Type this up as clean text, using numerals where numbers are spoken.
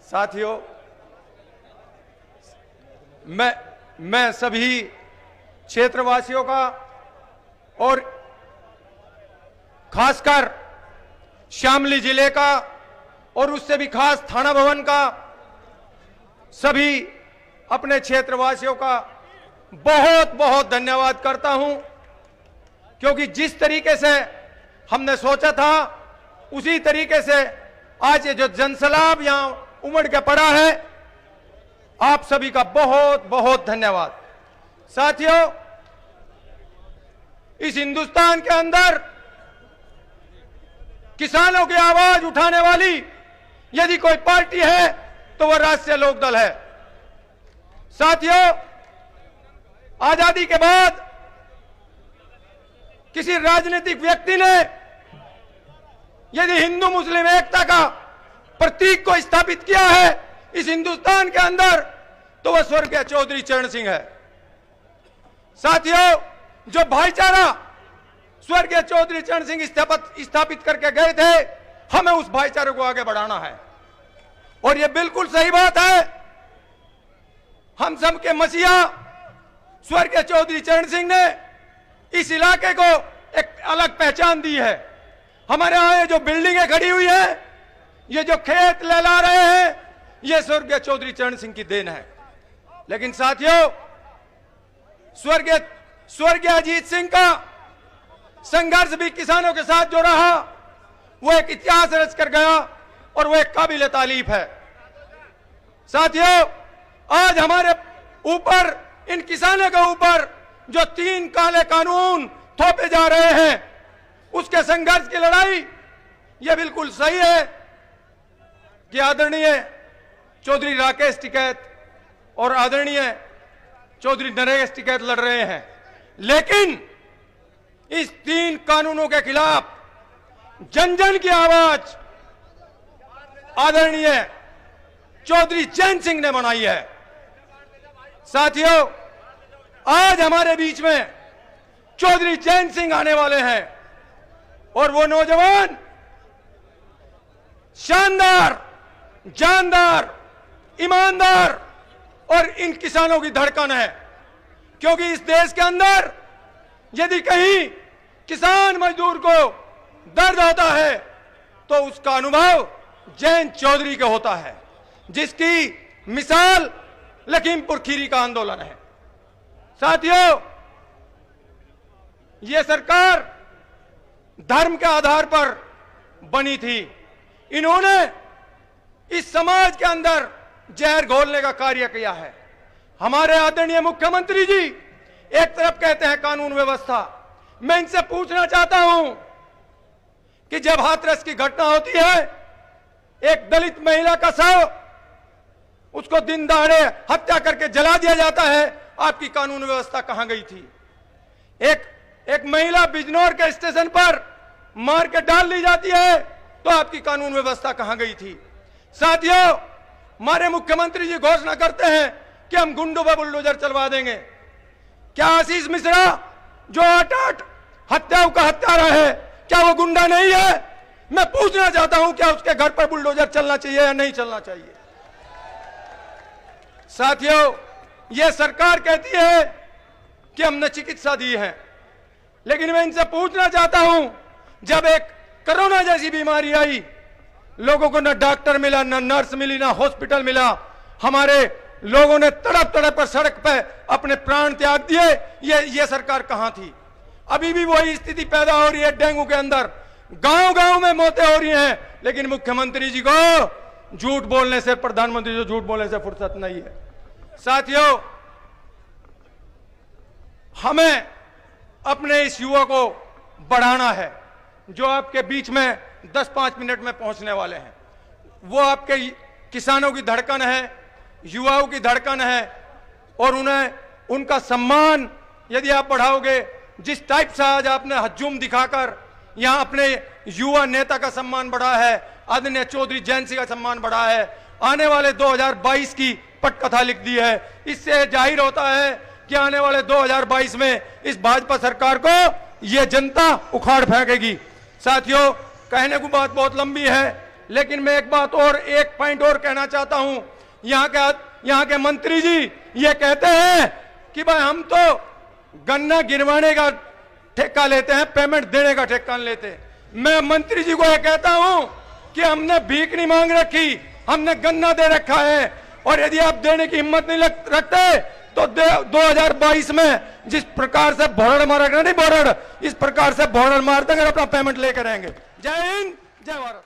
साथियों, मैं सभी क्षेत्रवासियों का और खासकर शामली जिले का और उससे भी खास थाना भवन का सभी अपने क्षेत्रवासियों का बहुत बहुत धन्यवाद करता हूं, क्योंकि जिस तरीके से हमने सोचा था उसी तरीके से आज ये जो जनसैलाब यहां उमड़ के पड़ा है, आप सभी का बहुत बहुत धन्यवाद। साथियों, इस हिंदुस्तान के अंदर किसानों की आवाज उठाने वाली यदि कोई पार्टी है तो वह राष्ट्रीय लोकदल है। साथियों, आजादी के बाद किसी राजनीतिक व्यक्ति ने यदि हिंदू मुस्लिम एकता का प्रतीक को स्थापित किया है इस हिंदुस्तान के अंदर, तो वह स्वर्गीय चौधरी चरण सिंह है। साथियों, जो भाईचारा स्वर्गीय चौधरी चरण सिंह स्थापित करके गए थे, हमें उस भाईचारे को आगे बढ़ाना है। और यह बिल्कुल सही बात है, हम सब के मसीहा स्वर्गीय चौधरी चरण सिंह ने इस इलाके को एक अलग पहचान दी है। हमारे यहां ये जो बिल्डिंगें खड़ी हुई हैं, ये जो खेत लहला रहे हैं, ये स्वर्गीय चौधरी चरण सिंह की देन है। लेकिन साथियों, स्वर्गीय अजीत सिंह का संघर्ष भी किसानों के साथ जो रहा, वो एक इतिहास रच कर गया और वो एक काबिल तारीफ है। साथियों, आज हमारे ऊपर, इन किसानों के ऊपर जो 3 काले कानून थोपे जा रहे हैं, उसके संघर्ष की लड़ाई, यह बिल्कुल सही है कि आदरणीय चौधरी राकेश टिकैत और आदरणीय चौधरी नरेश टिकैत लड़ रहे हैं। लेकिन इस 3 कानूनों के खिलाफ जन जन की आवाज आदरणीय चौधरी जैन सिंह ने बनाई है। साथियों, आज हमारे बीच में चौधरी जैन सिंह आने वाले हैं और वो नौजवान शानदार, जानदार, ईमानदार और इन किसानों की धड़कन है। क्योंकि इस देश के अंदर यदि कहीं किसान मजदूर को दर्द होता है तो उसका अनुभव जैन चौधरी का होता है, जिसकी मिसाल लखीमपुर खीरी का आंदोलन है। साथियों, यह सरकार धर्म के आधार पर बनी थी। इन्होंने इस समाज के अंदर जहर घोलने का कार्य किया है। हमारे आदरणीय मुख्यमंत्री जी एक तरफ कहते हैं कानून व्यवस्था, मैं इनसे पूछना चाहता हूं कि जब हाथरस की घटना होती है, एक दलित महिला का शव उसको दिन दहाड़े हत्या करके जला दिया जाता है, आपकी कानून व्यवस्था कहां गई थी? एक महिला बिजनौर के स्टेशन पर मार के डाल दी जाती है, तो आपकी कानून व्यवस्था कहां गई थी? साथियों, हमारे मुख्यमंत्री जी घोषणा करते हैं कि हम गुंडों पर बुलडोजर चलवा देंगे। क्या आशीष मिश्रा जो 8 हत्याओं का हत्यारा है, क्या वो गुंडा नहीं है? मैं पूछना चाहता हूं, क्या उसके घर पर बुलडोजर चलना चाहिए या नहीं चलना चाहिए? साथियों, यह सरकार कहती है कि हमने चिकित्सा दी है, लेकिन मैं इनसे पूछना चाहता हूं, जब एक कोरोना जैसी बीमारी आई, लोगों को न डॉक्टर मिला, न नर्स मिली, न हॉस्पिटल मिला, हमारे लोगों ने तड़प तड़प पर सड़क पे अपने प्राण त्याग दिए, ये सरकार कहां थी? अभी भी वही स्थिति पैदा हो रही है। डेंगू के अंदर गांव गांव में मौतें हो रही हैं, लेकिन मुख्यमंत्री जी को झूठ बोलने से, प्रधानमंत्री जी झूठ बोलने से फुर्सत नहीं है। साथियों, हमें अपने इस युवा को बढ़ाना है, जो आपके बीच में 10-5 मिनट में पहुंचने वाले हैं। वो आपके किसानों की धड़कन है, युवाओं की धड़कन है, और उनका सम्मान यदि आप बढ़ाओगे, जिस टाइप से आज आपने हजूम दिखाकर यहां अपने युवा नेता का सम्मान बढ़ा है, आदरणीय चौधरी जैन सिंह का सम्मान बढ़ा है, आने वाले 2022 की पटकथा लिख दी है। इससे जाहिर होता है कि आने वाले 2022 में इस भाजपा सरकार को यह जनता उखाड़ फेंकेगी। साथियों, कहने को बात बहुत लंबी है, लेकिन मैं एक बात और, एक पॉइंट और कहना चाहता हूं। यहाँ के मंत्री जी ये कहते हैं कि भाई हम तो गन्ना गिरवाने का ठेका लेते हैं, पेमेंट देने का ठेका नहीं लेते। मैं मंत्री जी को यह कहता हूं कि हमने भीख नहीं मांग रखी, हमने गन्ना दे रखा है। और यदि आप देने की हिम्मत नहीं रखते तो 2022 में जिस प्रकार से भोरड़ मारा गया, नहीं भोरड़, इस प्रकार से भोरड़ मार देंगे, अपना पेमेंट लेकर आएंगे। जय हिंद, जय भारत।